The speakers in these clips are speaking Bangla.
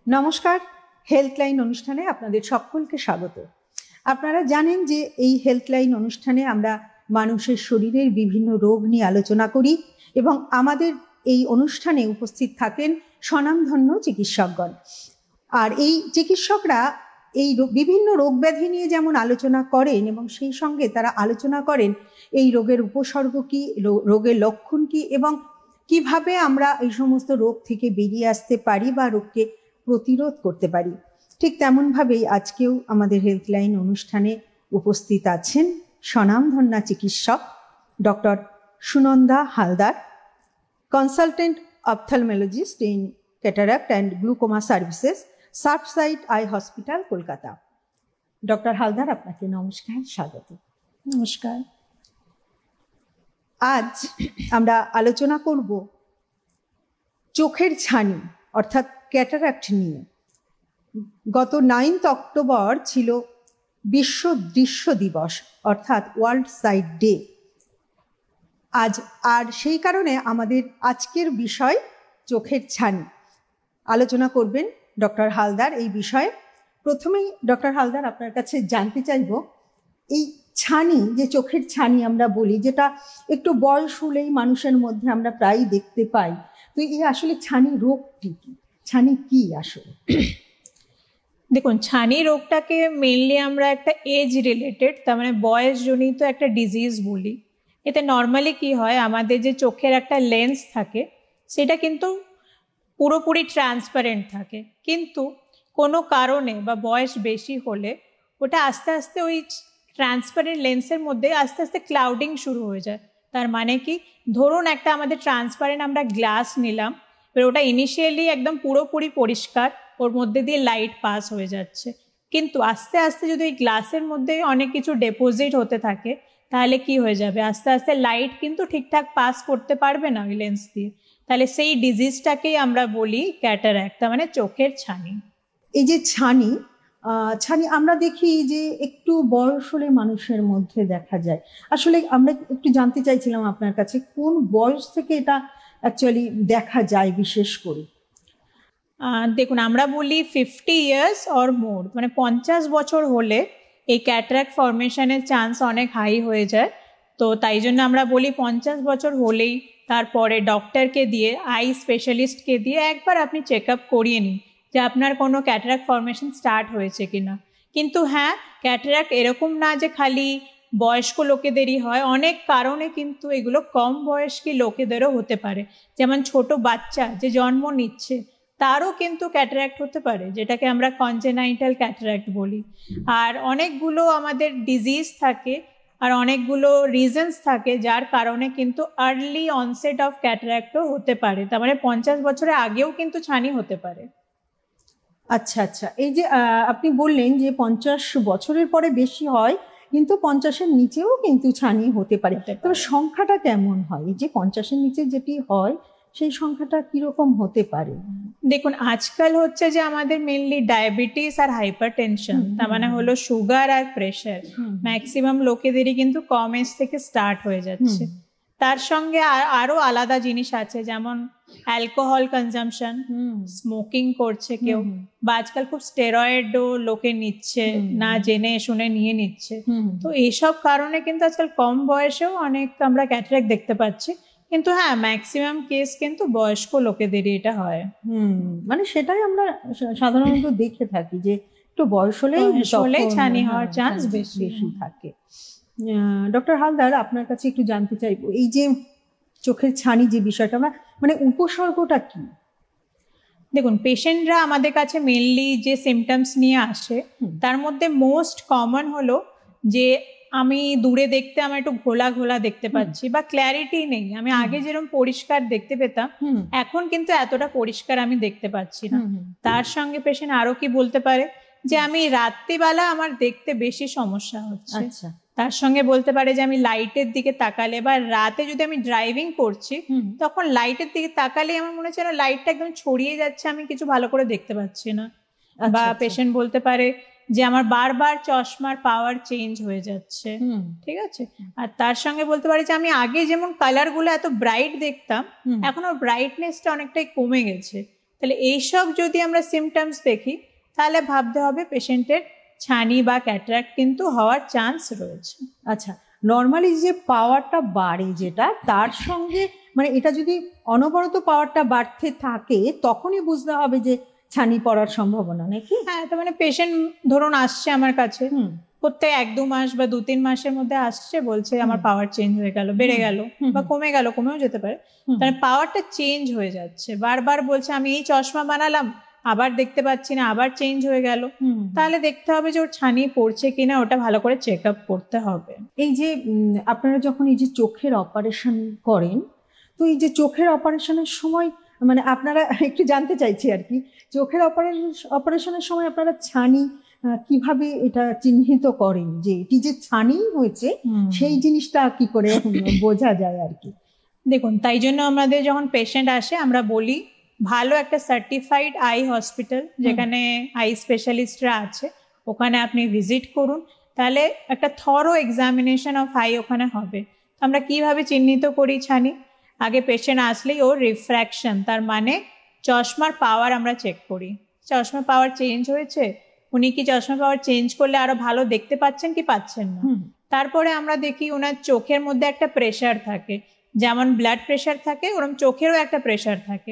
নমস্কার, হেলথলাইন অনুষ্ঠানে আপনাদের সকলকে স্বাগত। আপনারা জানেন যে এই হেলথলাইন অনুষ্ঠানে আমরা মানুষের শরীরের বিভিন্ন রোগ নিয়ে আলোচনা করি এবং আমাদের এই অনুষ্ঠানে উপস্থিত থাকেন স্বনামধন্য চিকিৎসকগণ। আর এই চিকিৎসকরা এই বিভিন্ন রোগ ব্যাধি নিয়ে যেমন আলোচনা করেন এবং সেই সঙ্গে তারা আলোচনা করেন এই রোগের উপসর্গ কী, রোগের লক্ষণ কী এবং কিভাবে আমরা এই সমস্ত রোগ থেকে বেরিয়ে আসতে পারি বা রোগকে প্রতিরোধ করতে পারি। ঠিক তেমনভাবেই আজকেও আমাদের হেলথলাইন অনুষ্ঠানে উপস্থিত আছেন স্বনামধন্য চিকিৎসক doctor Sunanda Haldar, consultant ophthalmologist in cataract and glaucoma services, Surfside eye hospital, Kolkata. Doctor Haldar, আপনাকে নমস্কার, স্বাগত। নমস্কার। আজ আমরা আলোচনা করব চোখের ছানি অর্থাৎ ক্যাটারাক্ট নিয়ে। গত 9 অক্টোবর ছিল বিশ্ব দৃশ্য দিবস অর্থাৎ ওয়ার্ল্ড সাইট ডে। আর সেই কারণে আমাদের আজকের বিষয় চোখের ছানি। আলোচনা করবেন ডক্টর হালদার এই বিষয়ে। প্রথমেই ডক্টর হালদার, আপনার কাছে জানতে চাইব, এই ছানি, যে চোখের ছানি আমরা বলি, যেটা একটু বয়স হলেই মানুষের মধ্যে আমরা প্রায়ই দেখতে পাই, তো এই আসলে ছানি রোগটি কি? ছানি কি আসলে? দেখুন, ছানি রোগটাকে মেনলি আমরা একটা এজ রিলেটেড, তার মানে বয়সজনিত একটা ডিজিজ বলি। এতে নর্মালি কি হয়, আমাদের যে চোখের একটা লেন্স থাকে সেটা কিন্তু পুরোপুরি ট্রান্সপারেন্ট থাকে, কিন্তু কোনো কারণে বা বয়স বেশি হলে ওটা আস্তে আস্তে ওই ট্রান্সপারেন্ট লেন্সের মধ্যে আস্তে আস্তে ক্লাউডিং শুরু হয়ে যায়। তার মানে কি, ধরুন একটা আমাদের ট্রান্সপারেন্ট আমরা গ্লাস নিলাম, এবার ওটা ইনিশিয়ালি একদম পুরোপুরি পরিষ্কার, ওর মধ্যে দিয়ে লাইট পাস হয়ে যাচ্ছে, কিন্তু আস্তে আস্তে যদি ওই গ্লাসের মধ্যে অনেক কিছু ডিপোজিট হতে থাকে তাহলে কি হয়ে যাবে, আস্তে আস্তে লাইট কিন্তু ঠিকঠাক পাস করতে পারবে না ওই লেন্স দিয়ে। তাহলে সেই ডিজিজটাকেই আমরা বলি ক্যাটারাক্ট, তার মানে চোখের ছানি। এই যে ছানি আমরা দেখি যে একটু বয়স হলে মানুষের মধ্যে দেখা যায়। আসলে আমরা একটু জানতে চাইছিলাম আপনার কাছে, কোন বয়স থেকে এটা অ্যাকচুয়ালি দেখা যায় বিশেষ করে? দেখুন, আমরা বলি 50 ইয়ার্স অর মোর, মানে 50 বছর হলে এই ক্যাটারাক্ট ফর্মেশনের চান্স অনেক হাই হয়ে যায়। তো তাই জন্য আমরা বলি 50 বছর হলেই তারপরে ডক্টরকে দিয়ে, আই স্পেশালিস্টকে দিয়ে একবার আপনি চেক আপ করিয়ে নিন যে আপনার কোনো ক্যাটারাক্ট ফর্মেশন স্টার্ট হয়েছে কিনা। কিন্তু হ্যাঁ, ক্যাটারাক্ট এরকম না যে খালি বয়স্ক লোকেদেরই হয়, অনেক কারণে কিন্তু এগুলো কম বয়স্ক লোকেদেরও হতে পারে। যেমন ছোট বাচ্চা যে জন্ম নিচ্ছে তারও কিন্তু ক্যাটারাক্ট হতে পারে, যেটাকে আমরা কনজেনাইটাল ক্যাটারাক্ট বলি। আর অনেকগুলো আমাদের ডিজিজ থাকে আর অনেকগুলো রিজনস থাকে যার কারণে কিন্তু আর্লি অনসেট অফ ক্যাটারাক্টও হতে পারে, তার মানে 50 বছরের আগেও কিন্তু ছানি হতে পারে। আচ্ছা আচ্ছা, এই যে আপনি বললেন যে 50 বছরের পরে বেশি হয়, কিন্তু 50-এর নিচেও কিন্তু ছানি হতে পারে। তবে সংখ্যাটা কেমন হয়? এই যে 50-এর নিচে যেটি হয় সেই সংখ্যাটা কিরকম হতে পারে? দেখুন, আজকাল হচ্ছে যে আমাদের মেনলি ডায়াবেটিস আর হাইপারটেনশন, তার মানে হলো সুগার আর প্রেশার, ম্যাক্সিমাম লোকেদেরই কিন্তু কম এজ থেকে স্টার্ট হয়ে যাচ্ছে। তার সঙ্গে আরো আলাদা জিনিস আছে, যেমন অ্যালকোহল কনজাম্পশন, স্মোকিং করছে কেউ, বা আজকাল খুব স্টেরয়েডও লোকে নিচ্ছে, না জেনে শুনে নিয়ে নিচ্ছে। তো এইসব কারণে কিন্তু আজকাল কম বয়সেও অনেক আমরা ক্যাটারাক্ট দেখতে পাচ্ছি। কিন্তু হ্যাঁ, ম্যাক্সিমাম কেস কিন্তু বয়স্ক লোকেদেরই এটা হয়। মানে সেটাই আমরা সাধারণত দেখে থাকি যে একটু বয়স হলেই ছানি হওয়ার চান্স বেশি থাকে। ডক্টর হালদার, আপনার কাছে একটু জানতে চাইবো, এই যে চোখের ছানি যে বিষয়টা, মানে উপসর্গটা কি? দেখুন, পেশেন্টরা আমাদের কাছে মেনলি যে সিমটমস নিয়ে আসে তার মধ্যে মোস্ট কমন হলো যে আমি দূরে দেখতে আমার একটু ঘোলা ঘোলা দেখতে পাচ্ছি, বা ক্ল্যারিটি নেই। আমি আগে যেরকম পরিষ্কার দেখতে পেতাম এখন কিন্তু এতটা পরিষ্কার আমি দেখতে পাচ্ছি না। তার সঙ্গে পেশেন্ট আরো কি বলতে পারে যে আমি রাত্রিবেলা আমার দেখতে বেশি সমস্যা হচ্ছে। তার সঙ্গে বলতে পারে যে আমি লাইটের দিকে তাকালে, বা রাতে যদি আমি ড্রাইভিং করছি তখন লাইটের দিকে তাকালে আমার মনে হচ্ছে না লাইটটা একদম ছড়িয়ে যাচ্ছে, আমি কিছু ভালো করে দেখতে পাচ্ছি না। বা পেশেন্ট বলতে পারে যে আমার বারবার চশমার পাওয়ার চেঞ্জ হয়ে যাচ্ছে। ঠিক আছে। আর তার সঙ্গে বলতে পারে যে আমি আগে যেমন কালারগুলো এত ব্রাইট দেখতাম এখন ওর ব্রাইটনেসটা অনেকটাই কমে গেছে। তাহলে এইসব যদি আমরা সিমটমস দেখি তাহলে ভাবতে হবে পেশেন্টের ছানি বা ক্যাটারাক্ট কিন্তু হওয়ার চান্স রয়েছে। আচ্ছা, নর্মালি যে পাওয়ারটা বাড়ে যেটা, তার সঙ্গে মানে এটা যদি অনবরত পাওয়ারটা বাড়তে থাকে তখনই বুঝতে হবে যে ছানি পড়ার সম্ভাবনা নাকি? হ্যাঁ, তো মানে পেশেন্ট ধরুন আসছে আমার কাছে, প্রত্যেক 1-2 মাস বা 2-3 মাসের মধ্যে আসছে, বলছে আমার পাওয়ার চেঞ্জ হয়ে গেল, বেড়ে গেল বা কমে গেল, কমেও যেতে পারে, তাহলে পাওয়ারটা চেঞ্জ হয়ে যাচ্ছে, বারবার বলছে আমি এই চশমা বানালাম আবার দেখতে পাচ্ছি না, আবার চেঞ্জ হয়ে গেল, তাহলে দেখতে হবে যে ওর ছানি পড়ছে কিনা, ওটা ভালো করে চেক আপ করতে হবে। এই যে আপনারা যখন এই যে চোখের অপারেশন করেন, তো এই যে চোখের অপারেশনের সময় মানে আপনারা একটু জানতে চাইছি আর কি, চোখের অপারেশনের সময় আপনারা ছানি কিভাবে এটা চিহ্নিত করেন যে এটি যে ছানি হয়েছে, সেই জিনিসটা কি করে বোঝা যায় আর কি? দেখুন, তাই জন্য আমাদের যখন পেশেন্ট আসে আমরা বলি ভালো একটা সার্টিফাইড আই হসপিটাল যেখানে আই স্পেশালিস্টরা আছে ওখানে আপনি ভিজিট করুন, তাহলে একটা থরো এক্সামিনেশন অফ আই ওখানে হবে। আমরা কিভাবে চিহ্নিত করি ছানি? আগে পেশেন্ট আসলেই ওর রিফ্র্যাকশন, তার মানে চশমার পাওয়ার আমরা চেক করি, চশমার পাওয়ার চেঞ্জ হয়েছে, উনি কি চশমা পাওয়ার চেঞ্জ করলে আরো ভালো দেখতে পাচ্ছেন কি পাচ্ছেন না। তারপরে আমরা দেখি ওনার চোখের মধ্যে একটা প্রেশার থাকে, যেমন ব্লাড প্রেশার থাকে ওরকম চোখেরও একটা প্রেশার থাকে,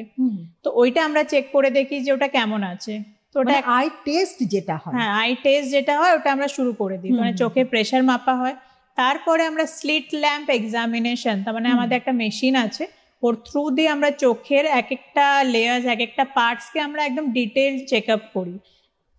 তো ওইটা আমরা চেক করে দেখি যে ওটা কেমন আছে। তো ওটা আই টেস্ট যেটা হয়, হ্যাঁ আই টেস্ট যেটা হয় ওটা আমরা শুরু করে দিই, মানে চোখের প্রেশার মাপা হয়। তারপরে আমরা স্লিট ল্যাম্প এক্সামিনেশন, তার মানে আমাদের একটা মেশিন আছে, ওর থ্রু দিয়ে আমরা চোখের এক একটা লেয়ার্স, এক একটা পার্টসকে আমরা একদম ডিটেল চেক আপ করি,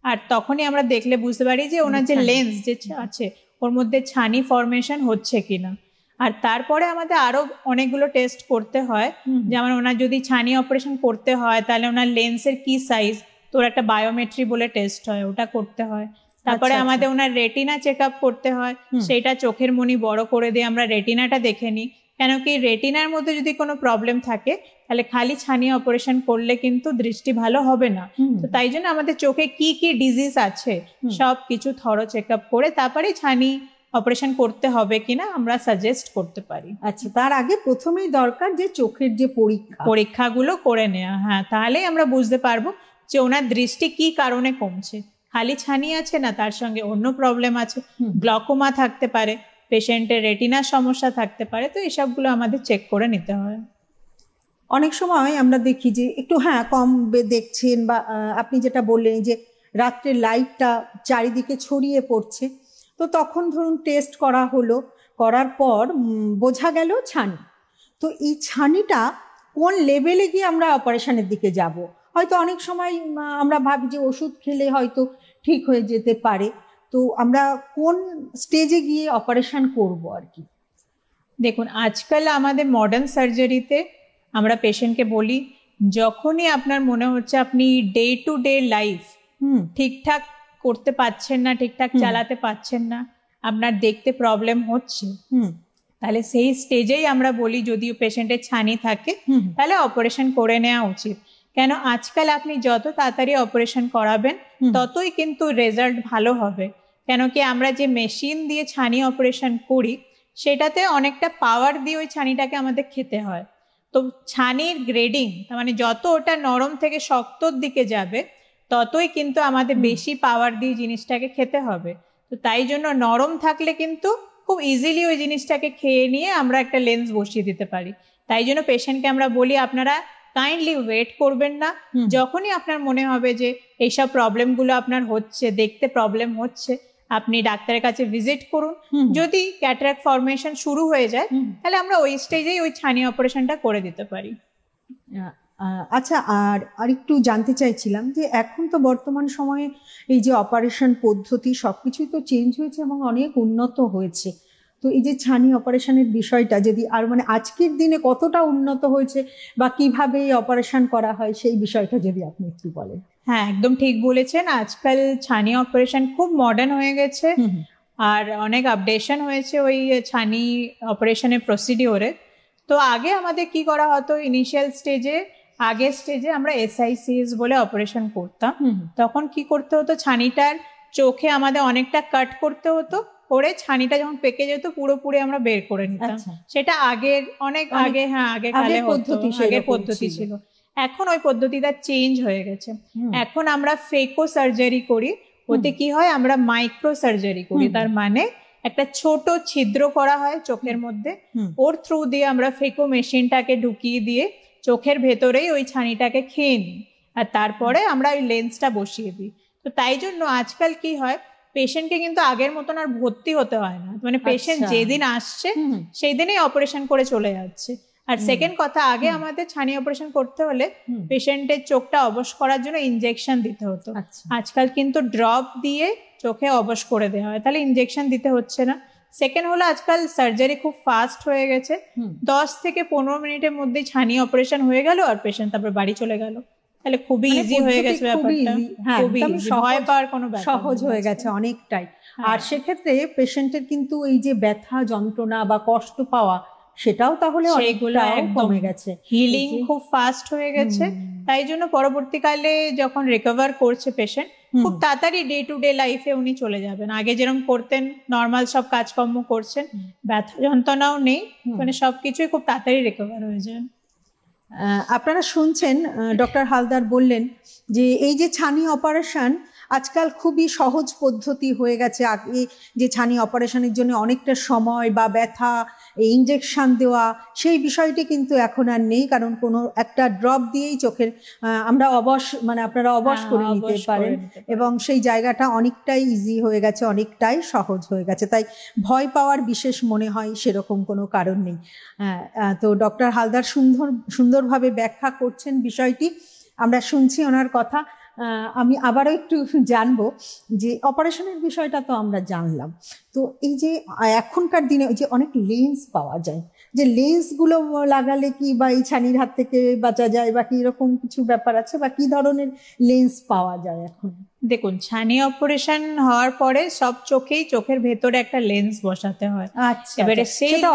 আর তখনই আমরা দেখলে বুঝতে পারি যে ওনার যে লেন্স যে আছে ওর মধ্যে ছানি ফরমেশন হচ্ছে কিনা। আর তারপরে আমাদের আরো অনেকগুলো টেস্ট করতে হয়, যেমন ওনার যদি ছানি অপারেশন করতে হয় তাহলে ওনার লেন্সের কি সাইজ, তো ওর একটা বায়োমেট্রি বলে টেস্ট হয়, ওটা করতে হয়। তারপরে আমাদের ওনার রেটিনা চেক আপ করতে হয়, সেটা চোখের মনি বড় করে দিয়ে আমরা রেটিনাটা দেখে নিই, কেন কি রেটিনার মধ্যে যদি কোনো প্রবলেম থাকে তাহলে খালি ছানি অপারেশন করলে কিন্তু দৃষ্টি ভালো হবে না। তো তাই জন্য আমাদের চোখে কি কি ডিজিজ আছে সব কিছু থরো চেক আপ করে তারপরে ছানি অপারেশন করতে হবে কিনা আমরা সাজেস্ট করতে পারি। আচ্ছা, তার আগে প্রথমেই দরকার যে চোখের যে পরীক্ষাগুলো করে নেওয়া, হ্যাঁ, তাহলেই আমরা বুঝতে পারবো যে ওনার দৃষ্টি কি কারণে কমছে, খালি ছানি আছে না তার সঙ্গে অন্য প্রবলেম আছে, গ্লকোমা থাকতে পারে, পেশেন্টের রেটিনার সমস্যা থাকতে পারে, তো এসবগুলো আমাদের চেক করে নিতে হয়। অনেক সময় আমরা দেখি যে একটু কম দেখছেন, বা আপনি যেটা বললেন যে রাত্রে লাইটটা চারিদিকে ছড়িয়ে পড়ছে, তো তখন ধরুন টেস্ট করা হলো, করার পর বোঝা গেল ছানি। তো এই ছানিটা কোন লেভেলে গিয়ে আমরা অপারেশনের দিকে যাব? হয়তো অনেক সময় আমরা ভাবি যে ওষুধ খেলে হয়তো ঠিক হয়ে যেতে পারে, তো আমরা কোন স্টেজে গিয়ে অপারেশন করব আর কি? দেখুন, আজকাল আমাদের মডার্ন সার্জারিতে আমরা পেশেন্টকে বলি যখনই আপনার মনে হচ্ছে আপনি ডে টু ডে লাইফ ঠিকঠাক করতে পারছেন না, ঠিকঠাক চালাতে পারছেন না, আপনার দেখতে প্রবলেম হচ্ছে, তাহলে সেই স্টেজেই আমরা বলি যদিও পেশেন্টের ছানি থাকে তাহলে অপারেশন করে নেওয়া উচিত। কেন আজকাল আপনি যত তাড়াতাড়ি অপারেশন করাবেন ততই কিন্তু রেজাল্ট ভালো হবে, কেন কি আমরা যে মেশিন দিয়ে ছানি অপারেশন করি সেটাতে অনেকটা পাওয়ার দিয়ে ওই ছানিটাকে আমাদের খেতে হয়, তো ছানির গ্রেডিং মানে যত ওটা নরম থেকে শক্তর দিকে যাবে ততই কিন্তু আমাদের বেশি পাওয়ার দিয়ে জিনিসটাকে খেতে হবে। তো তাই জন্য নরম থাকলে কিন্তু খুব ইজিলি ওই জিনিসটাকে খেয়ে নিয়ে আমরা একটা লেন্স বসিয়ে দিতে পারি। তাই জন্য পেশেন্টকে আমরা বলি আপনারা কাইন্ডলি ওয়েট করবেন না, যখনই আপনার মনে হবে যে এইসব প্রবলেমগুলো আপনার হচ্ছে, দেখতে প্রবলেম হচ্ছে, আপনি ডাক্তারের কাছে ভিজিট করুন। যদি ক্যাটারাক্ট ফরমেশন শুরু হয়ে যায় তাহলে আমরা ওই স্টেজেই ওই ছানি অপারেশনটা করে দিতে পারি। আচ্ছা, আর একটু জানতে চাইছিলাম যে এখন তো বর্তমান সময়ে এই যে অপারেশন পদ্ধতি সবকিছুই তো চেঞ্জ হয়েছে এবং অনেক উন্নত হয়েছে, তো এই যে ছানি অপারেশনের বিষয়টা যদি আর মানে আজকের দিনে কতটা উন্নত হয়েছে বা কিভাবে অপারেশন করা হয় সেই বিষয়টা যদি আপনি একটু বলেন। হ্যাঁ, একদম ঠিক বলেছেন, আজকাল ছানি অপারেশন খুব মডার্ন হয়ে গেছে আর অনেক আপডেশন হয়েছে ওই ছানি অপারেশনের প্রসিডিওরে। তো আগে আমাদের কি করা হতো, ইনিশিয়াল স্টেজে আগের স্টেজে আমরা SICS বলে অপারেশন করতাম, তখন কি করতে হতো ছানিটার চোখে আমাদের অনেকটা কাট করতে হতো, করে ছানিটা যখন পেকে যেত পুরোপুরি আমরা বের করে নিতাম। সেটা আগের অনেক আগে, হ্যাঁ আগের কালে হতো, আগের পদ্ধতি ছিল। এখন ওই পদ্ধতিটা চেঞ্জ হয়ে গেছে। এখন আমরা ফেকো সার্জারি করি, ওতে কি হয় আমরা মাইক্রো সার্জারি করি, তার মানে একটা ছোট ছিদ্র করা হয় চোখের মধ্যে, ওর থ্রু দিয়ে আমরা ফেকো মেশিনটাকে ঢুকিয়ে দিয়ে চোখের ভেতরেই ওই ছানিটাকে খেয়ে নিই, আর তারপরে আমরা ওই লেন্সটা বসিয়ে দিই। তো তাই জন্য আজকাল কি হয়, পেশেন্টকে কিন্তু আগের মতন আর ভর্তি হতে হয় না, মানে পেশেন্ট যেদিন আসছে সেই দিনই অপারেশন করে চলে যাচ্ছে। আর সেকেন্ড কথা, আগে আমাদের ছানি অপারেশন করতে হলে পেশেন্টের চোখটা অবশ করার জন্য ইনজেকশন দিতে হতো, আজকাল কিন্তু ড্রপ দিয়ে চোখে অবশ করে দেওয়া হয়, তাহলে ইনজেকশন দিতে হচ্ছে না। সেকেন্ড হলো আজকাল সার্জারি খুব ফাস্ট হয়ে গেছে, 10 থেকে 15 মিনিটের মধ্যে ছানি অপারেশন হয়ে গেল আর পেশেন্ট তারপর বাড়ি চলে গেল, তাহলে খুবই ইজি হয়ে গেছে ব্যাপারটা, খুবই ভয় পাওয়ার কোনো ব্যাপার সহজ হয়ে গেছে অনেকটাই। আর সেক্ষেত্রে পেশেন্টের কিন্তু এই যে ব্যথা যন্ত্রণা বা কষ্ট পাওয়া সেটাও তাহলে অনেকটাই কমে গেছে, হিলিং খুব ফাস্ট হয়ে গেছে। তাই জন্য পরবর্তীকালে যখন রিকভার করছে পেশেন্ট, খুব তাড়াতাড়ি ডে টু ডে লাইফে উনি চলে যাবেন, আগে যেরকম করতেন নর্মাল সব কাজকর্ম করছেন, ব্যথা যন্ত্রণাও নেই, মানে সবকিছুই খুব তাড়াতাড়ি রিকভার হয়ে যায়। আপনারা শুনছেন ডক্টর হালদার বললেন যে এই যে ছানি অপারেশন আজকাল খুবই সহজ পদ্ধতি হয়ে গেছে। আগে যে ছানি অপারেশনের জন্য অনেকটা সময় বা ব্যথা, ইনজেকশন দেওয়া, সেই বিষয়টি কিন্তু এখন আর নেই, কারণ কোনো একটা ড্রপ দিয়েই চোখের আমরা অবশ, মানে আপনারা অবশ করে নিতে পারেন, এবং সেই জায়গাটা অনেকটাই ইজি হয়ে গেছে, অনেকটাই সহজ হয়ে গেছে। তাই ভয় পাওয়ার বিশেষ মনে হয় সেরকম কোনো কারণ নেই। তো ডক্টর হালদার সুন্দরভাবে ব্যাখ্যা করছেন বিষয়টি, আমরা শুনছি ওনার কথা। আমি আবারও একটু জানবো যে অপারেশনের বিষয়টা তো আমরা জানলাম, তো এই যে এখনকার দিনে ওই যে অনেক লেন্স পাওয়া যায়, যে লেন্সগুলো লাগালে কি বা এই ছানির হাত থেকে বাঁচা যায়, বা কি এরকম কিছু ব্যাপার আছে, বা কি ধরনের লেন্স পাওয়া যায় এখন? দেখুন, ছানি অপারেশন হওয়ার পরে সব চোখের ভেতরে একটা লেন্স বসাতে হয়। আচ্ছা, এবারে সেটা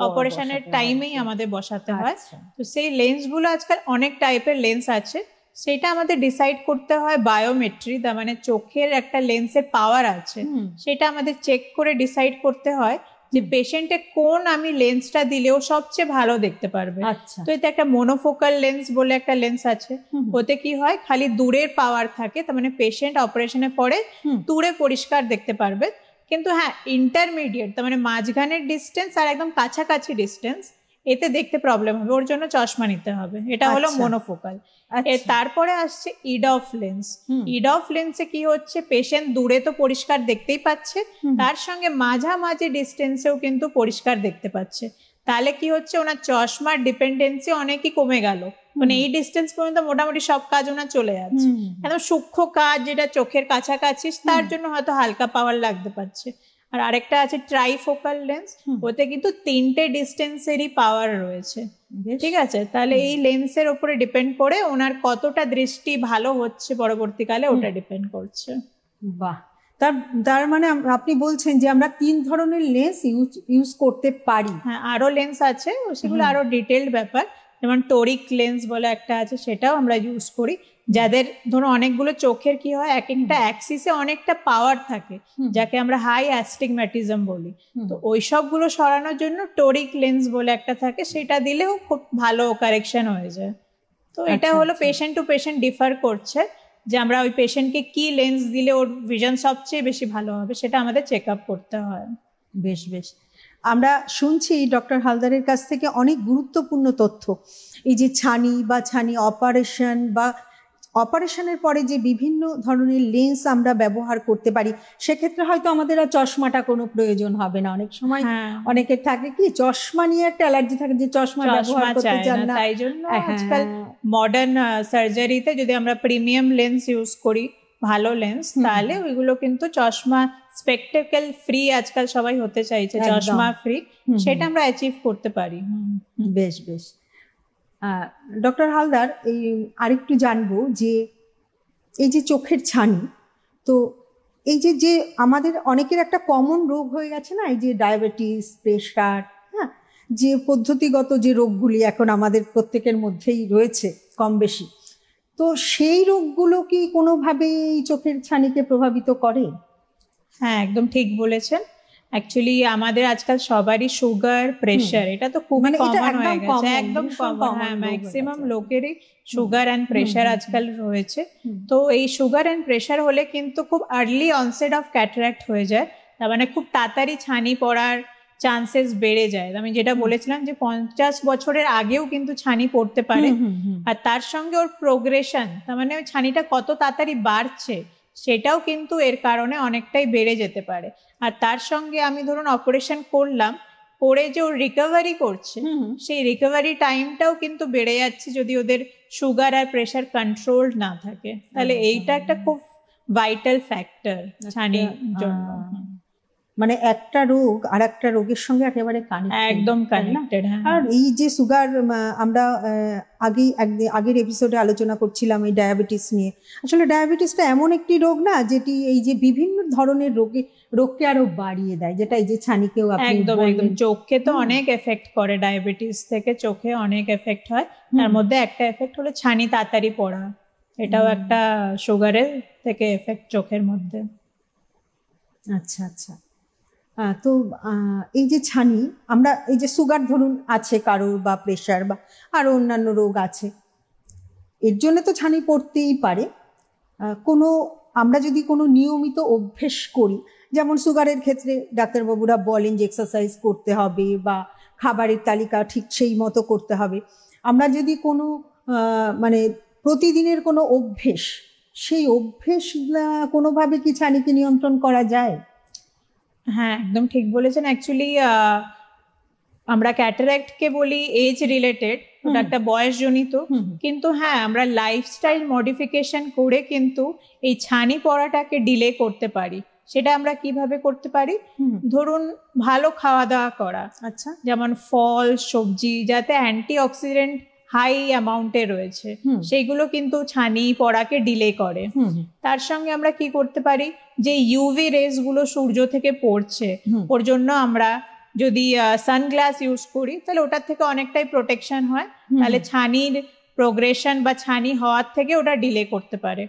অপারেশনের টাইমেই আমাদের বসাতে হয়। তো সেই লেন্সগুলো আজকাল অনেক টাইপের লেন্স আছে, সেটা আমাদের ডিসাইড করতে হয় বায়োমেট্রি, তার মানে চোখের একটা লেন্সের পাওয়ার আছে, সেটা আমাদের চেক করে ডিসাইড করতে হয় যে পেশেন্টে কোন আমি লেন্সটা দিলেও সবচেয়ে ভালো দেখতে পারবে। তো এতে একটা মোনোফোকাল লেন্স বলে একটা লেন্স আছে, ওতে কি হয় খালি দূরের পাওয়ার থাকে, তার মানে পেশেন্ট অপারেশনের পরে দূরে পরিষ্কার দেখতে পারবে, কিন্তু হ্যাঁ ইন্টারমিডিয়েট, তার মানে মাঝখানের ডিস্টেন্স আর একদম কাছাকাছি ডিস্টেন্স, এতে দেখতে প্রবলেম হবে, ওর জন্য চশমা নিতে হবে, এটা হলো মোনোফোকাল। তারপরে আসছে ইডফ লেন্স। ইডফ লেন্সে কি হচ্ছে, পেশেন্ট দূরে তো পরিষ্কার দেখতেই পাচ্ছে, তার সঙ্গে মাঝামাঝি ডিস্টেন্সেও কিন্তু পরিষ্কার দেখতে পাচ্ছে, তাহলে কি হচ্ছে ওনার চশমার ডিপেন্ডেন্সি অনেকই কমে গেল, মানে এই ডিস্টেন্স পর্যন্ত মোটামুটি সব কাজ ওনার চলে যাচ্ছে। একদম সূক্ষ্ম কাজ যেটা চোখের কাছাকাছি, তার জন্য হয়তো হালকা পাওয়ার লাগতে পারছে। আর আরেকটা আছে ট্রাইফোকাল লেন্স, ওতে কিন্তু 3টে ডিস্টেন্সেরই পাওয়ার রয়েছে, ঠিক আছে, তাহলে এই লেন্সের উপরে ডিপেন্ড করে ওনার কতটা দৃষ্টি ভালো হচ্ছে পরবর্তীকালে, ওটা ডিপেন্ড করছে। বাহ, তার মানে আপনি বলছেন যে আমরা 3 ধরনের লেন্স ইউজ করতে পারি। হ্যাঁ, আরো লেন্স আছে, সেগুলো আরো ডিটেইলড ব্যাপার, যেমন টোরিক লেন্স বলে একটা আছে, সেটাও আমরা ইউজ করি, যাদের ধরো অনেকগুলো চোখের কি হয় এক একটা অ্যাক্সিসে অনেকটা পাওয়ার থাকে, যাকে আমরা হাই অ্যাস্টিগম্যাটিজম বলি, তো ওই সবগুলো সরানোর জন্য টোরিক লেন্স বলে একটা থাকে, সেটা দিলেও খুব ভালো কারেকশন হয়ে যায়। তো এটা হলো পেশেন্ট টু পেশেন্ট ডিফার করছে, যে আমরা ওই পেশেন্টকে কি লেন্স দিলে ওর ভিশন সবচেয়ে বেশি ভালো হবে, সেটা আমাদের চেক আপ করতে হয়। বেশ বেশ, আমরা শুনছি ডক্টর হালদারের কাছ থেকে অনেক গুরুত্বপূর্ণ তথ্য, এই যে ছানি অপারেশন বা অপারেশনের পরে যে বিভিন্ন ধরনের লেন্স আমরা ব্যবহার করতে পারি, সেক্ষেত্রে হয়তো আমাদের আর চশমাটা কোনো প্রয়োজন হবে না। অনেক সময় অনেকের থাকে কি চশমা নিয়ে একটা অ্যালার্জি থাকে, যে চশমা ব্যবহার করতে চান না, তাই জন্য আজকাল মডার্ন সার্জারিতে যদি আমরা প্রিমিয়াম লেন্স ইউজ করি, ভালো লেন্স, তাহলে ওইগুলো কিন্তু চশমা স্পেকটেকল ফ্রি আজকাল সবাই হতে চাইছে, চশমা ফ্রি, সেটা আমরা অ্যাচিভ করতে পারি। বেশ বেশ, ডক্টর হালদার এই আরেকটু জানবো যে এই যে চোখের ছানি, তো এই যে আমাদের অনেকের একটা কমন রোগ হয়ে গেছে না, এই যে ডায়াবেটিস, প্রেশার, হ্যাঁ, যে পদ্ধতিগত যে রোগগুলি এখন আমাদের প্রত্যেকের মধ্যেই রয়েছে কম বেশি, তো সেই রোগগুলো কি কোনোভাবে এই চোখের ছানিকে প্রভাবিত করে? হ্যাঁ, একদম ঠিক বলেছেন। অ্যাকচুয়ালি আমাদের আজকাল সবারই সুগার, প্রেশার, এটা তো খুবই মানে এটা কমন হয়ে একদম গেছে, common, একদম ভীষণ কমন। common হ্যাঁ, রোগ হয়ে ম্যাক্সিমাম গেছে। লোকেরই সুগার অ্যান্ড প্রেশার আজকাল রয়েছে। হুম। তো এই সুগার অ্যান্ড প্রেশার হলে কিন্তু খুব আর্লি অনসেট অফ ক্যাটারাক্ট হয়ে যায়, তার মানে খুব তাড়াতাড়ি ছানি পড়ার চান্সেস বেড়ে যায়। আমি যেটা বলেছিলাম যে 50 বছরের আগেও কিন্তু ছানি পড়তে পারে। আর তার সঙ্গে ওর প্রোগ্রেশন, তার মানে ওই ছানিটা কত তাড়াতাড়ি বাড়ছে সেটাও কিন্তু এর কারণে অনেকটাই বেড়ে যেতে পারে। আর তার সঙ্গে আমি ধরুন অপারেশন করলাম, করে যে ওর রিকভারি করছে সেই রিকভারি টাইমটাও কিন্তু বেড়ে যাচ্ছে যদি ওদের সুগার আর প্রেশার কন্ট্রোল না থাকে। তাহলে এইটা একটা খুব ভাইটাল ফ্যাক্টর ছানির জন্য। মানে একটা রোগ আর একটা রোগের সঙ্গে একেবারে একদম কানেক্টেড। আর এই যে সুগার, আমরা আগের এপিসোডে আলোচনা করছিলাম এই ডায়াবেটিস নিয়ে। আসলে ডায়াবেটিসটা এমন একটি রোগ না যেটি এই যে বিভিন্ন ধরনের রোগকে আরো বাড়িয়ে দেয়, যেটা এই যে ছানিকেও আপনি একদম একদম বললেন। চোখে তো অনেক এফেক্ট করে, ডায়াবেটিস থেকে চোখে অনেক এফেক্ট হয়। তার মধ্যে একটা এফেক্ট হলো ছানি তাড়াতাড়ি পড়া, এটাও একটা সুগারের থেকে এফেক্ট চোখের মধ্যে। আচ্ছা আচ্ছা। তো এই যে ছানি, আমরা এই যে সুগার ধরুন আছে কারোর, বা প্রেশার, বা আরো অন্যান্য রোগ আছে, এর জন্য তো ছানি পড়তেই পারে। আমরা যদি কোনো নিয়মিত অভ্যেস করি, যেমন সুগারের ক্ষেত্রে ডাক্তারবাবুরা বলেন যে এক্সারসাইজ করতে হবে বা খাবারের তালিকা ঠিক সেই মতো করতে হবে, আমরা যদি কোনো মানে প্রতিদিনের কোনো অভ্যেস, সেই অভ্যেস কোনোভাবে কি ছানিকে নিয়ন্ত্রণ করা যায়? হ্যাঁ, একদম ঠিক বলেছেন। অ্যাকচুয়ালি আমরা ক্যাটারাক্টকে বলি এজ রিলেটেড, ওটা একটা বয়সজনিত, কিন্তু হ্যাঁ আমরা লাইফস্টাইল মডিফিকেশন করে কিন্তু এই ছানি পড়াটাকে ডিলে করতে পারি। সেটা আমরা কিভাবে করতে পারি? ধরুন ভালো খাওয়া দাওয়া করা, আচ্ছা, যেমন ফল, সবজি যাতে অ্যান্টিঅক্সিডেন্ট হাই অ্যামাউন্টে রয়েছে, সেইগুলো কিন্তু ছানি পড়াকে ডিলে করে। তার সঙ্গে আমরা কি করতে পারি, যে ইউভি রেস গুলো সূর্য থেকে পড়ছে, ওর জন্য আমরা যদি সানগ্লাস ইউজ করি তাহলে ওটার থেকে অনেকটাই প্রোটেকশন হয়, তাহলে ছানির প্রোগ্রেশন বা ছানি হওয়ার থেকে ওটা ডিলে করতে পারে।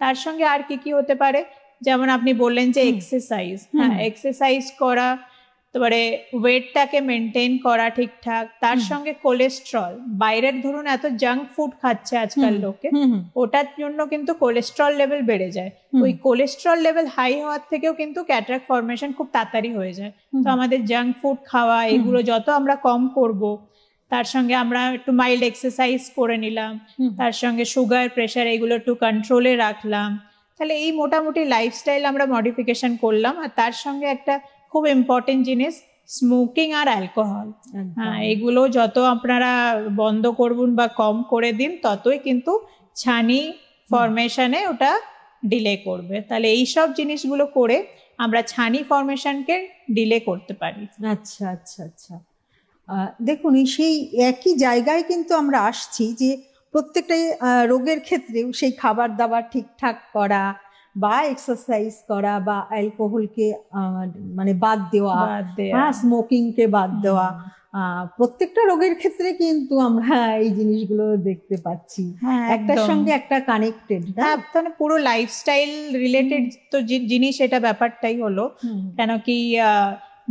তার সঙ্গে আর কি কি হতে পারে, যেমন আপনি বললেন যে এক্সারসাইজ, হ্যাঁ এক্সারসাইজ করা, তারপরে ওয়েটটাকে মেনটেন করা ঠিকঠাক। তার সঙ্গে কোলেস্ট্রল, বাইরের ধরুন এত জাঙ্ক ফুড খাচ্ছে আজকাল লোকে, ওটার জন্য কিন্তু কোলেস্ট্রল লেভেল বেড়ে যায়। ওই কোলেস্ট্রল লেভেল হাই হওয়ার থেকেও কিন্তু ক্যাটারাক্ট ফর্মেশন খুব তাড়াতাড়ি হয়ে যায়। তো আমাদের জাঙ্ক ফুড খাওয়া, এগুলো যত আমরা কম করব, তার সঙ্গে আমরা একটু মাইল্ড এক্সারসাইজ করে নিলাম, তার সঙ্গে সুগার, প্রেশার এগুলো একটু কন্ট্রোলে রাখলাম, তাহলে এই মোটামুটি লাইফস্টাইল আমরা মডিফিকেশন করলাম। আর তার সঙ্গে একটা খুব ইম্পর্টেন্ট জিনিস, স্মোকিং আর অ্যালকোহল, হ্যাঁ এগুলো যত আপনারা বন্ধ করবেন বা কম করে দিন ততই কিন্তু ছানি ফরমেশনে ওটা ডিলে করবে। তাহলে এই সব জিনিসগুলো করে আমরা ছানি ফরমেশনকে ডিলে করতে পারি। আচ্ছা আচ্ছা আচ্ছা। দেখুন সেই একই জায়গায় কিন্তু আমরা আসছি যে প্রত্যেকটাই রোগের ক্ষেত্রেও সেই খাবার দাবার ঠিকঠাক করা, বা এক্সারসাইজ করা, বা অ্যালকোহলকে মানে বাদ দেওয়া, স্মোকিংকে বাদ দেওয়া, প্রত্যেকটা রোগের ক্ষেত্রে কিন্তু আমরা এই জিনিসগুলো দেখতে পাচ্ছি, একটার সঙ্গে একটা কানেক্টেড। মানে পুরো লাইফস্টাইল রিলেটেড তো জিনিস, এটা ব্যাপারটাই হলো। কেন কি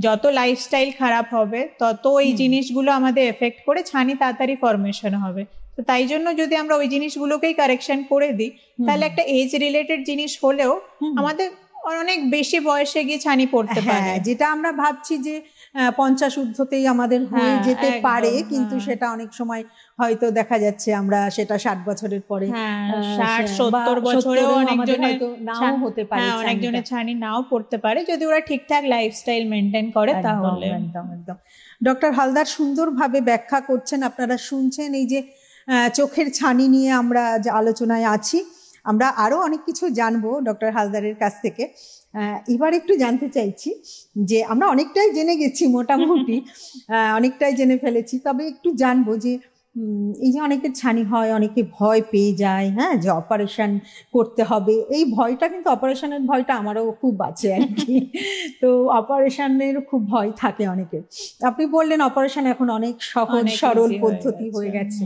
যত লাইফস্টাইল খারাপ হবে তত এই জিনিসগুলো আমাদের এফেক্ট করে ছানি তাড়াতাড়ি ফরমেশন হবে। তো তাই জন্য যদি আমরা ওই জিনিসগুলোকেই কারেকশন করে দিই, তাহলে একটা এজ রিলেটেড জিনিস হলেও আমাদের অনেক বেশি বয়সে গিয়ে ছানি পড়তে পারে, যেটা আমরা ভাবছি যে 50 ঊর্ধ্বতেই আমাদের হয়ে যেতে পারে, কিন্তু সেটা অনেক সময় হয়তো দেখা যাচ্ছে আমরা সেটা 60 বছরের পরে, 60-70 বছরেও অনেকজনের নাও হতে পারে, অনেকজনের ছানি নাও পড়তে পারে যদি ওরা ঠিকঠাক লাইফস্টাইল মেনটেন করে। তাহলে একদম একদম ডক্টর হালদার সুন্দরভাবে ব্যাখ্যা করছেন। আপনারা শুনছেন এই যে চোখের ছানি নিয়ে আমরা যে আলোচনায় আছি, আমরা আরো অনেক কিছু জানবো ডক্টর হালদারের কাছ থেকে। এবার একটু জানতে চাইছি যে আমরা অনেকটাই জেনে গেছি, মোটামুটি অনেকটাই জেনে ফেলেছি, তবে একটু জানবো যে এই যে অনেকের ছানি হয়, অনেকে ভয় পেয়ে যায়, হ্যাঁ যে অপারেশন করতে হবে, এই ভয়টা কিন্তু অপারেশনের ভয়টা আমারও খুব আছে আর কি। তো অপারেশনের খুব ভয় থাকে অনেকের। আপনি বললেন অপারেশন এখন অনেক সহজ সরল পদ্ধতি হয়ে গেছে,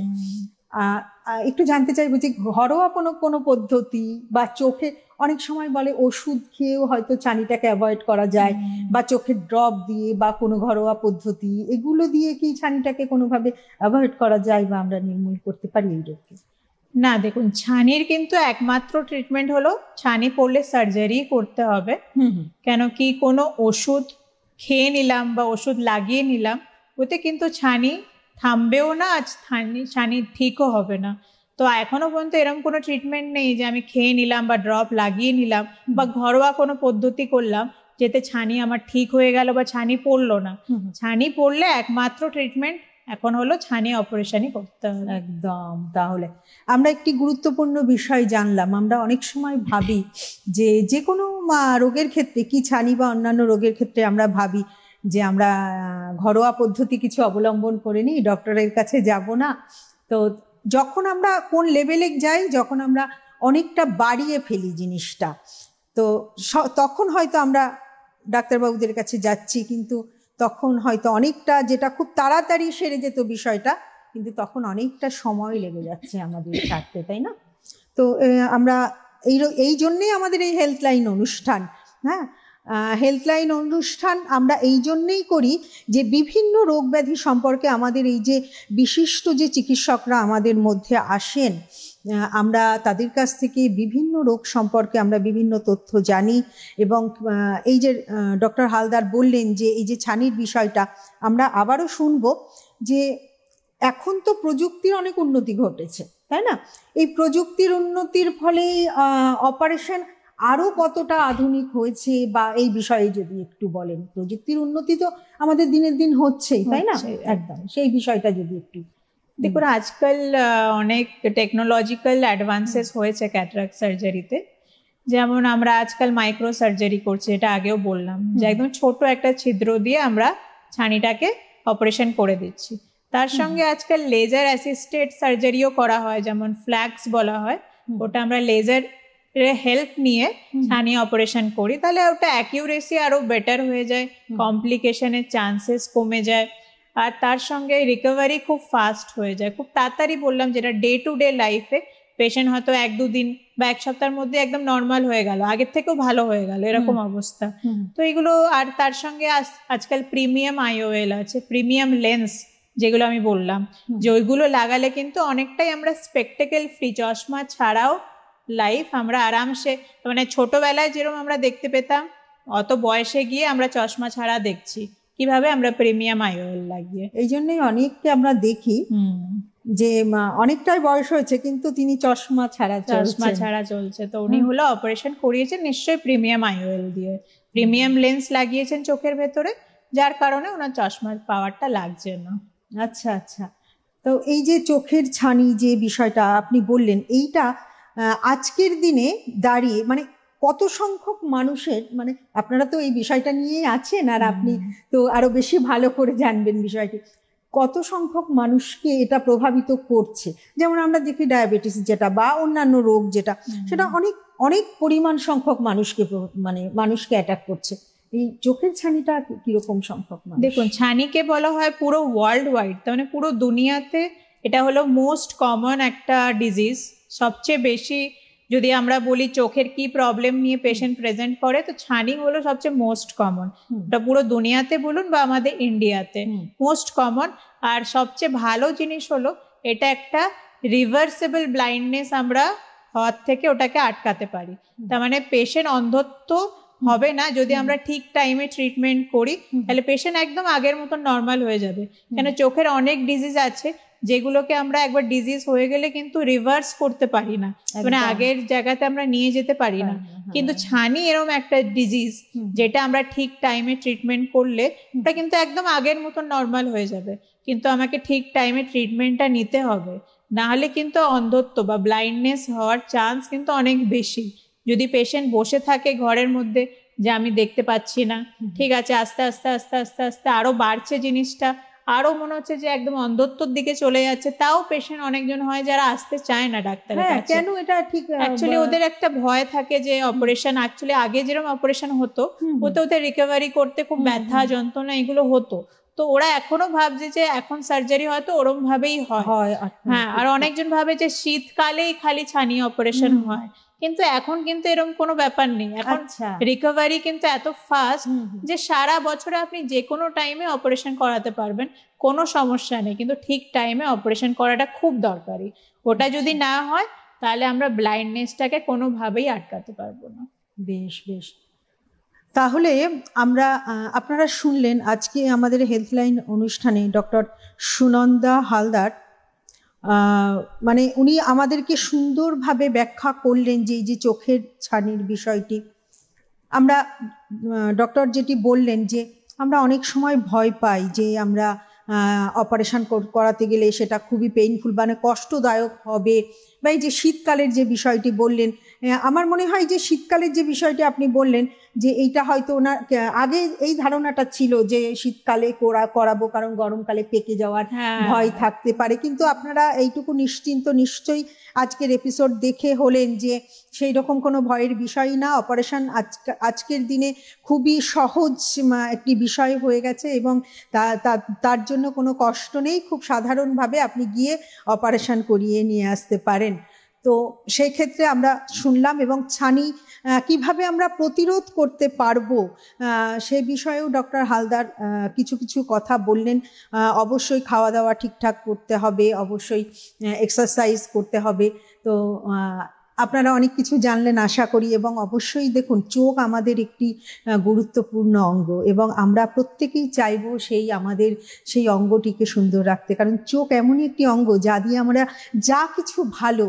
একটু জানতে চাইবো যে ঘরোয়া কোনো কোনো পদ্ধতি বা চোখে অনেক সময় বলে ওষুধ খেয়েও হয়তো ছানিটাকে অ্যাভয়েড করা যায়, বা চোখের ড্রপ দিয়ে বা কোনো ঘরোয়া পদ্ধতি এগুলো দিয়ে কি ছানিটাকে কোনোভাবে অ্যাভয়েড করা যায় বা আমরা নির্মূল করতে পারি এই রোগকে? না, দেখুন, ছানির কিন্তু একমাত্র ট্রিটমেন্ট হলো ছানি পড়লে সার্জারি করতে হবে। কেন কি কোনো ওষুধ খেয়ে নিলাম বা ওষুধ লাগিয়ে নিলাম, ওতে কিন্তু ছানি থামবেও না, আর ছানি ঠিকও হবে না। তো এখনো পর্যন্ত এরকম কোনো ট্রিটমেন্ট নেই যে আমি খেয়ে নিলাম বা ড্রপ লাগিয়ে নিলাম বা ঘরোয়া কোনো পদ্ধতি করলাম যেতে ছানি আমার ঠিক হয়ে গেল বা ছানি পড়লো না। ছানি পড়লে একমাত্র ট্রিটমেন্ট এখন হলো ছানি অপারেশনই করতে হবে। একদম। তাহলে আমরা একটি গুরুত্বপূর্ণ বিষয় জানলাম। আমরা অনেক সময় ভাবি যে কোনো রোগের ক্ষেত্রে, কি ছানি বা অন্যান্য রোগের ক্ষেত্রে আমরা ভাবি যে আমরা ঘরোয়া পদ্ধতি কিছু অবলম্বন করে নিই, ডক্টরের কাছে যাব না। তো যখন আমরা কোন লেভেলে যাই, যখন আমরা অনেকটা বাড়িয়ে ফেলি জিনিসটা, তো তখন হয়তো আমরা ডাক্তারবাবুদের কাছে যাচ্ছি, কিন্তু তখন হয়তো অনেকটা, যেটা খুব তাড়াতাড়ি সেরে যেত বিষয়টা, কিন্তু তখন অনেকটা সময় লেগে যাচ্ছে আমাদের সারতে, তাই না? তো আমরা এই জন্যেই আমাদের এই হেল্পলাইন অনুষ্ঠান। হ্যাঁ, হেল্পলাইন অনুষ্ঠান আমরা এই জন্যেই করি যে বিভিন্ন রোগ ব্যাধি সম্পর্কে আমাদের এই যে বিশিষ্ট যে চিকিৎসকরা আমাদের মধ্যে আসেন, আমরা তাদের কাছ থেকে বিভিন্ন রোগ সম্পর্কে আমরা বিভিন্ন তথ্য জানি। এবং এই যে ডক্টর হালদার বললেন যে এই যে ছানির বিষয়টা, আমরা আবারও শুনবো যে এখন তো প্রযুক্তির অনেক উন্নতি ঘটেছে, তাই না? এই প্রযুক্তির উন্নতির ফলে অপারেশন আরো কতটা আধুনিক হয়েছে, বা এই বিষয়ে যদি একটু বলেন। প্রযুক্তির উন্নতি তো আমাদের দিনের দিন হচ্ছেই, তাই না? একদম, সেই বিষয়টা যদি একটু। দেখুন, আজকাল অনেক টেকনোলজিক্যাল অ্যাডভান্সেস হয়েছে ক্যাটারাক্ট সার্জারিতে। যেমন আমরা আজকাল মাইক্রো সার্জারি করছি, এটা আগেও বললাম, যে একদম ছোট একটা ছিদ্র দিয়ে আমরা ছানিটাকে অপারেশন করে দিচ্ছি। তার সঙ্গে আজকাল লেজার অ্যাসিস্টেড সার্জারিও করা হয়, যেমন ফ্ল্যাক্স বলা হয়। ওটা আমরা লেজার হেল্প নিয়ে ছানি অপারেশন করি, তাহলে ওটা অ্যাকিউরেসি আরো বেটার হয়ে যায়, কমপ্লিকেশনের চান্সেস কমে যায়, আর তার সঙ্গে রিকভারি খুব ফাস্ট হয়ে যায়, খুব তাড়াতাড়ি। বললাম যেটা ডে টু ডে লাইফে পেশেন্ট হয়তো 1-2 দিন বা 1 সপ্তাহের মধ্যে একদম নর্মাল হয়ে গেল, আগের থেকেও ভালো হয়ে গেল, এরকম অবস্থা। তো এগুলো, আর তার সঙ্গে আজকাল প্রিমিয়াম IOL আছে, প্রিমিয়াম লেন্স যেগুলো আমি বললাম, যে ওইগুলো লাগালে কিন্তু অনেকটাই আমরা স্পেকটেকেল ফ্রি, চশমা ছাড়াও লাইফ আমরা আরামসে, মানে ছোটবেলায় যেরকম আমরা দেখতে পেতাম, অত বয়সে গিয়ে আমরা চশমা ছাড়া দেখছি। কিভাবে? আমরা প্রিমিয়াম IOL লাগিয়ে। এই জন্যই অনেককে আমরা দেখি যে অনেকটাই বয়স হয়েছে কিন্তু তিনি চশমা ছাড়া চলছে। তো উনি হলো অপারেশন করিয়েছেন নিশ্চয়ই প্রিমিয়াম IOL দিয়ে, প্রিমিয়াম লেন্স লাগিয়েছেন চোখের ভেতরে, যার কারণে ওনার চশমার পাওয়ারটা লাগছে না। আচ্ছা আচ্ছা। তো এই যে চোখের ছানি যে বিষয়টা আপনি বললেন, এইটা আজকের দিনে দাঁড়িয়ে মানে কত সংখ্যক মানুষের, মানে আপনারা তো এই বিষয়টা নিয়েই আছেন, আর আপনি তো আরো বেশি ভালো করে জানবেন বিষয়টি, কত সংখ্যক মানুষকে এটা প্রভাবিত করছে? যেমন আমরা দেখি ডায়াবেটিস যেটা বা অন্যান্য রোগ যেটা, সেটা অনেক অনেক পরিমাণ সংখ্যক মানুষকে অ্যাটাক করছে। এই চোখের ছানিটা কিরকম সংখ্যক মানুষ? দেখুন, ছানিকে বলা হয় পুরো ওয়ার্ল্ড ওয়াইড, তার মানে পুরো দুনিয়াতে এটা হলো মোস্ট কমন একটা ডিজিজ। সবচেয়ে বেশি যদি আমরা বলি চোখের কি প্রবলেম নিয়ে পেশেন্ট প্রেজেন্ট করে, তো ছানি হলো সবচেয়ে মোস্ট কমন। এটা পুরো দুনিয়াতে বলুন বা আমাদের ইন্ডিয়াতে মোস্ট কমন। আর সবচেয়ে ভালো জিনিস হলো এটা একটা রিভার্সেবল ব্লাইন্ডনেস, আমরা হওয়ার থেকে ওটাকে আটকাতে পারি। তার মানে পেশেন্ট অন্ধত্ব হবে না যদি আমরা ঠিক টাইমে ট্রিটমেন্ট করি, তাহলে পেশেন্ট একদম আগের মতো নর্মাল হয়ে যাবে। কেন চোখের অনেক ডিজিজ আছে যেগুলোকে আমরা একবার ডিজিজ হয়ে গেলে কিন্তু রিভার্স করতে পারি না, মানে আগের জায়গাতে আমরা নিয়ে যেতে পারি না। কিন্তু ছানি এরকম একটা ডিজিজ যেটা আমরা ঠিক টাইমে ট্রিটমেন্ট করলে ওটা কিন্তু একদম আগের মতো নর্মাল হয়ে যাবে, কিন্তু আমাকে ঠিক টাইমে ট্রিটমেন্টটা নিতে হবে, না হলে কিন্তু অন্ধত্ব বা ব্লাইন্ডনেস হওয়ার চান্স কিন্তু অনেক বেশি। যদি পেশেন্ট বসে থাকে ঘরের মধ্যে যে আমি দেখতে পাচ্ছি না, ঠিক আছে, আস্তে আস্তে আস্তে আস্তে আস্তে আরো বাড়ছে জিনিসটা, আরো মনে হচ্ছে যে একদম অন্ধত্বর দিকে চলে যাচ্ছে, তাও পেশেন্ট অনেকজন হয় যারা আসতে চায় না ডাক্তারের কাছে। কেন? এটা ঠিক অ্যাকচুয়ালি ওদের একটা ভয় থাকে যে অপারেশন, অ্যাকচুয়ালি আগে যেরকম অপারেশন হতো ওতে ওদের রিকভারি করতে খুব ব্যথা যন্ত্রণা এগুলো হতো, তো ওরা এখনো ভাবছে যে এখন সার্জারি হয়তো ওরম ভাবেই হয়। হয় হ্যাঁ, আর অনেকজন ভাবে যে শীতকালেই খালি ছানি অপারেশন হয়, কিন্তু এখন কিন্তু এরকম কোনো ব্যাপার নেই। এখন আচ্ছা রিকভারি কিন্তু এত ফাস্ট হুম, হুম। যে সারা বছরে আপনি যে কোনো টাইমে অপারেশন করাতে পারবেন, কোনো সমস্যা নেই। কিন্তু ঠিক টাইমে অপারেশন করাটা খুব দরকারি। ওটা যদি না হয় তাহলে আমরা ব্লাইন্ডনেসটাকে কোনোভাবেই আটকাতে পারবো না। বেশ বেশ, তাহলে আমরা আপনারা শুনলেন আজকে আমাদের হেলথলাইন অনুষ্ঠানে ডক্টর সুনন্দা হালদার, মানে উনি আমাদেরকে সুন্দরভাবে ব্যাখ্যা করলেন যে এই যে চোখের ছানির বিষয়টি। আমরা ডক্টর যেটি বললেন যে আমরা অনেক সময় ভয় পাই যে আমরা অপারেশন করাতে গেলে সেটা খুবই পেইনফুল, মানে কষ্টদায়ক হবে, বা এই যে শীতকালের যে বিষয়টি বললেন, আমার মনে হয় যে শীতকালের যে বিষয়টি আপনি বললেন যে এইটা হয়তো ওনার আগে এই ধারণাটা ছিল যে শীতকালে করাবো কারণ গরমকালে পেকে যাওয়ার ভয় থাকতে পারে, কিন্তু আপনারা এইটুকু নিশ্চিন্ত নিশ্চয়ই আজকের এপিসোড দেখে হলেন যে সেই রকম কোনো ভয়ের বিষয় না। অপারেশন আজকের দিনে খুবই সহজ একটি বিষয় হয়ে গেছে এবং তার জন্য কোনো কষ্ট নেই, খুব সাধারণভাবে আপনি গিয়ে অপারেশন করিয়ে নিয়ে আসতে পারেন। তো সেই ক্ষেত্রে আমরা শুনলাম, এবং ছানি কিভাবে আমরা প্রতিরোধ করতে পারবো সে বিষয়েও ডক্টর হালদার কিছু কিছু কথা বললেন। অবশ্যই খাওয়া দাওয়া ঠিকঠাক করতে হবে, অবশ্যই এক্সারসাইজ করতে হবে। তো আপনারা অনেক কিছু জানলেন আশা করি, এবং অবশ্যই দেখুন চোখ আমাদের একটি গুরুত্বপূর্ণ অঙ্গ, এবং আমরা প্রত্যেকেই চাইবো আমাদের সেই অঙ্গটিকে সুন্দর রাখতে, কারণ চোখ এমনই একটি অঙ্গ যা দিয়ে আমরা যা কিছু ভালো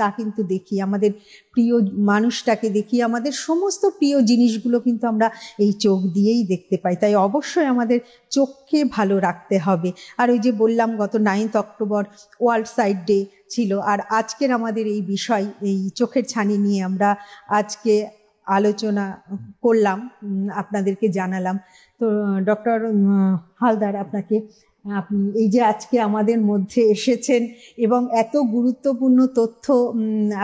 তা কিন্তু দেখি, আমাদের প্রিয় মানুষটাকে দেখি, আমাদের সমস্ত প্রিয় জিনিসগুলো কিন্তু আমরা এই চোখ দিয়েই দেখতে পাই। তাই অবশ্যই আমাদের চোখকে ভালো রাখতে হবে। আর ওই যে বললাম গত 9th October world site day ছিল, আর আজকের আমাদের এই বিষয় এই চোখের ছানি নিয়ে আমরা আজকে আলোচনা করলাম, আপনাদেরকে জানালাম। তো ডক্টর হালদার, আপনি এই যে আজকে আমাদের মধ্যে এসেছেন এবং এত গুরুত্বপূর্ণ তথ্য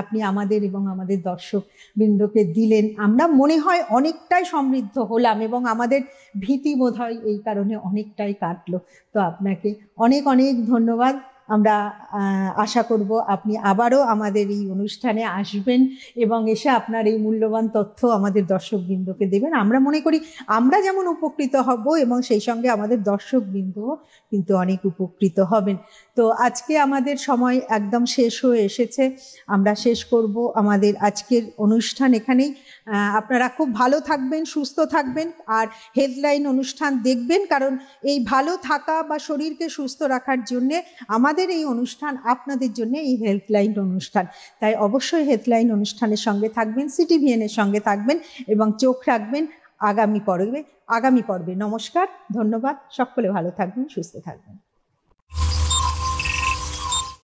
আপনি আমাদের এবং আমাদের দর্শক বৃন্দকে দিলেন, আমরা মনে হয় অনেকটাই সমৃদ্ধ হলাম এবং আমাদের ভীতি বোধহয় এই কারণে অনেকটাই কাটলো। তো আপনাকে অনেক অনেক ধন্যবাদ। আমরা আশা করব আপনি আবারও আমাদের এই অনুষ্ঠানে আসবেন এবং এসে আপনার এই মূল্যবান তথ্য আমাদের দর্শকবৃন্দকে দেবেন। আমরা মনে করি আমরা যেমন উপকৃত হব এবং সেই সঙ্গে আমাদের দর্শকবৃন্দও কিন্তু অনেক উপকৃত হবেন। তো আজকে আমাদের সময় একদম শেষ হয়ে এসেছে, আমরা শেষ করব আমাদের আজকের অনুষ্ঠান এখানেই। আপনারা খুব ভালো থাকবেন, সুস্থ থাকবেন, আর হেলথলাইন অনুষ্ঠান দেখবেন, কারণ এই ভালো থাকা বা শরীরকে সুস্থ রাখার জন্যে আমাদের এই অনুষ্ঠান, আপনাদের জন্য এই হেলথলাইন অনুষ্ঠান। তাই অবশ্যই হেলথলাইন অনুষ্ঠানের সঙ্গে থাকবেন, CTVN এর সঙ্গে থাকবেন এবং চোখ রাখবেন আগামী পর্বে। নমস্কার, ধন্যবাদ, সকলে ভালো থাকবেন, সুস্থ থাকবেন।